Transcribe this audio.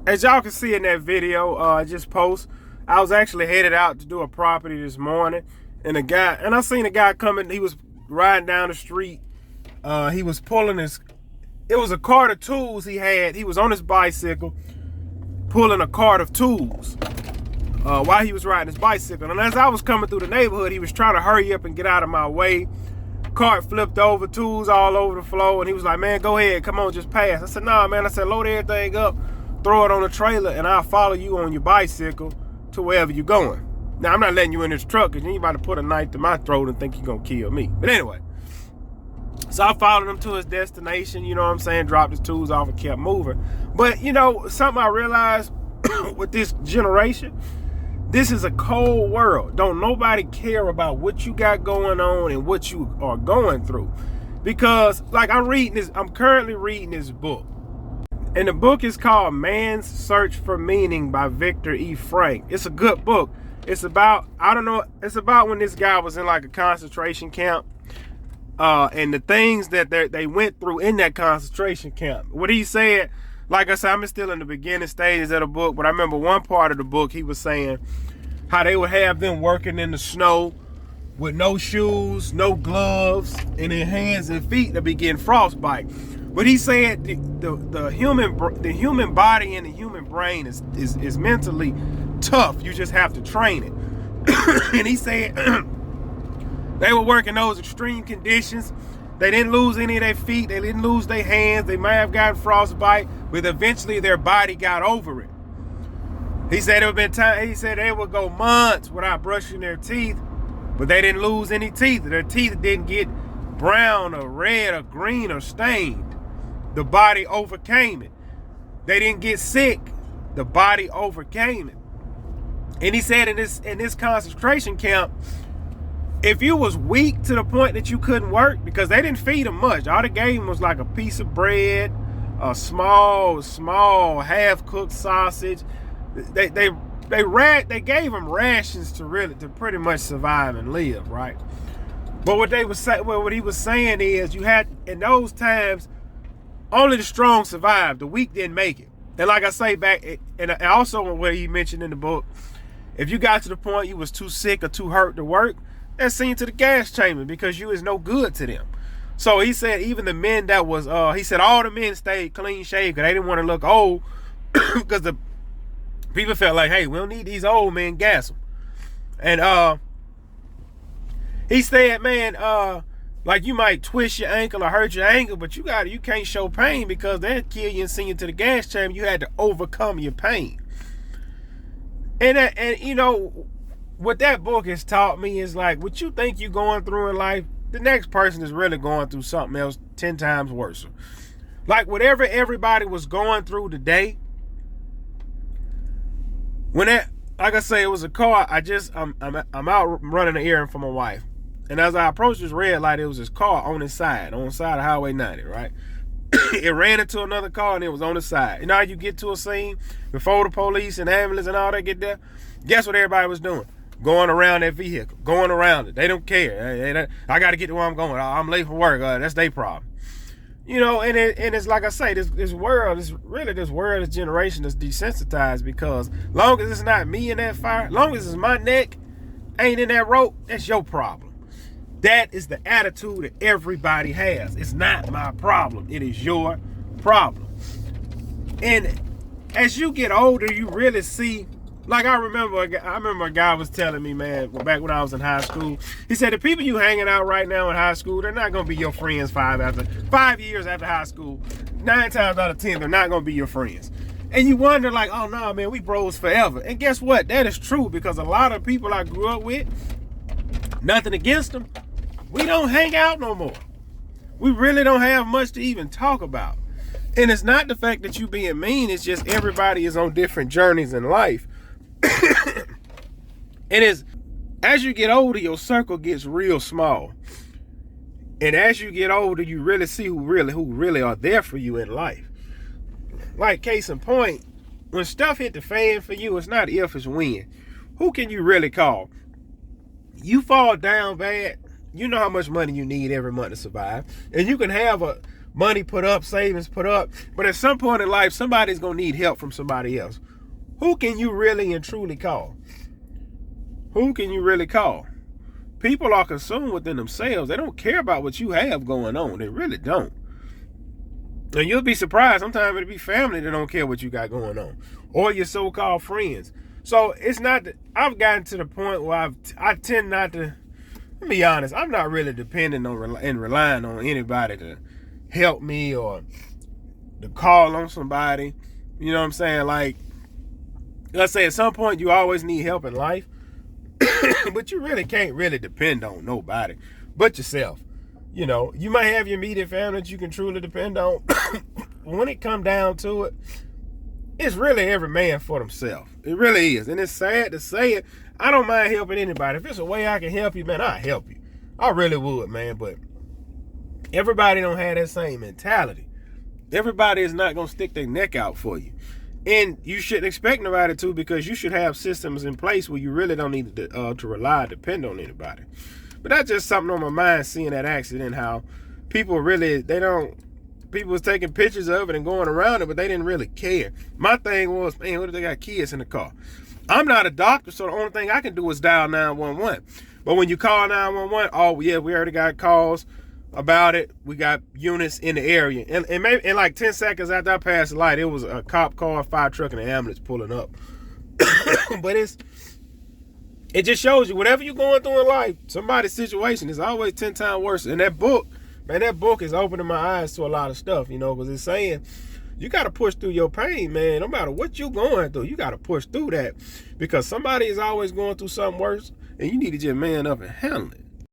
As y'all can see in that video I just post, I was actually headed out to do a property this morning, and I seen a guy coming. He was riding down the street. He was pulling it was a cart of tools he had. He was on his bicycle pulling a cart of tools while he was riding his bicycle. And as I was coming through the neighborhood, he was trying to hurry up and get out of my way. Cart flipped over, tools all over the floor, and he was like, man, go ahead, come on, just pass. I said, nah, man. I said, load everything up, throw it on the trailer, and I'll follow you on your bicycle to wherever you're going. Now, I'm not letting you in this truck because you ain't about to put a knife to my throat and think you're going to kill me. But anyway, so I followed him to his destination, you know what I'm saying, dropped his tools off and kept moving. But, you know, something I realized with this generation, this is a cold world. Don't nobody care about what you got going on and what you are going through. Because, like, I'm currently reading this book. And the book is called Man's Search for Meaning by Viktor E. Frankl. It's a good book. It's about, it's about when this guy was in like a concentration camp. And the things that they went through in that concentration camp. What he said, like I said, I'm still in the beginning stages of the book, but I remember one part of the book, he was saying how they would have them working in the snow with no shoes, no gloves, and their hands and feet to be getting frostbite. But he said the human body and the human brain is mentally tough. You just have to train it. And he said they were working those extreme conditions. They didn't lose any of their feet. They didn't lose their hands. They might have gotten frostbite, but eventually their body got over it. He said he said they would go months without brushing their teeth, but they didn't lose any teeth. Their teeth didn't get brown or red or green or stained. The body overcame it. They didn't get sick. The body overcame it. And he said in this concentration camp, if you was weak to the point that you couldn't work, because they didn't feed them much. All they gave them was like a piece of bread, a small half-cooked sausage. They gave them rations to pretty much survive and live, right? But what he was saying is, you had, in those times, only the strong survived. The weak didn't make it. And like I say back, and also what he mentioned in the book, if you got to the point you was too sick or too hurt to work, that's sent to the gas chamber because you is no good to them. So he said even the men that was, he said all the men stayed clean shaved because they didn't want to look old because the people felt like, hey, we don't need these old men, gas them. And he said, man, like you might twist your ankle or hurt your ankle, but you can't show pain because they'll kill you and send you to the gas chamber. You had to overcome your pain. And you know, what that book has taught me is like, what you think you're going through in life, the next person is really going through something else 10 times worse. Like whatever everybody was going through today, like I say, it was a car. I'm out running an errand for my wife. And as I approached this red light, it was this car on the side of Highway 90, right? It ran into another car and it was on the side. You know how you get to a scene before the police and ambulance and all that get there? Guess what everybody was doing? Going around that vehicle, going around it. They don't care. I got to get to where I'm going. I'm late for work. That's their problem. You know, and it's like I say, this world, this generation is desensitized because long as it's not me in that fire, long as it's my neck ain't in that rope, that's your problem. That is the attitude that everybody has. It's not my problem. It is your problem. And as you get older, you really see, like I remember a guy was telling me, man, back when I was in high school, he said the people you hanging out right now in high school, they're not going to be your friends 5 years after high school. 9 times out of 10, they're not going to be your friends. And you wonder like, oh no, man, we bros forever. And guess what? That is true because a lot of people I grew up with, nothing against them, we don't hang out no more. We really don't have much to even talk about. And it's not the fact that you being mean, it's just everybody is on different journeys in life. And as you get older, your circle gets real small. And as you get older, you really see who really are there for you in life. Like case in point, when stuff hit the fan for you, it's not if, it's when. Who can you really call? You fall down bad, you know how much money you need every month to survive. And you can have money put up, savings put up. But at some point in life, somebody's going to need help from somebody else. Who can you really and truly call? Who can you really call? People are consumed within themselves. They don't care about what you have going on. They really don't. And you'll be surprised. Sometimes it'll be family that don't care what you got going on, or your so-called friends. So it's not that I've gotten to the point where I tend not to. Let me be honest. I'm not really depending on and relying on anybody to help me or to call on somebody. You know what I'm saying? Like, let's say at some point you always need help in life, but you really can't really depend on nobody but yourself. You know, you might have your immediate family that you can truly depend on. When it come down to it, it's really every man for themselves. It really is. And it's sad to say it. I don't mind helping anybody. If it's a way I can help you, man, I'll help you. I really would, man. But everybody don't have that same mentality. Everybody is not going to stick their neck out for you. And you shouldn't expect nobody to, because you should have systems in place where you really don't need to rely or depend on anybody. But that's just something on my mind, seeing that accident, how people really, people was taking pictures of it and going around it, but they didn't really care. My thing was, man, what if they got kids in the car? I'm not a doctor, so the only thing I can do is dial 911. But when you call 911, oh, yeah, we already got calls about it. We got units in the area. And maybe in like 10 seconds after I passed the light, it was a cop car, a fire truck, and an ambulance pulling up. But it just shows you, whatever you're going through in life, somebody's situation is always 10 times worse. And that book, man, that book is opening my eyes to a lot of stuff, you know, because it's saying you got to push through your pain, man. No matter what you're going through, you got to push through that, because somebody is always going through something worse, and you need to just man up and handle it.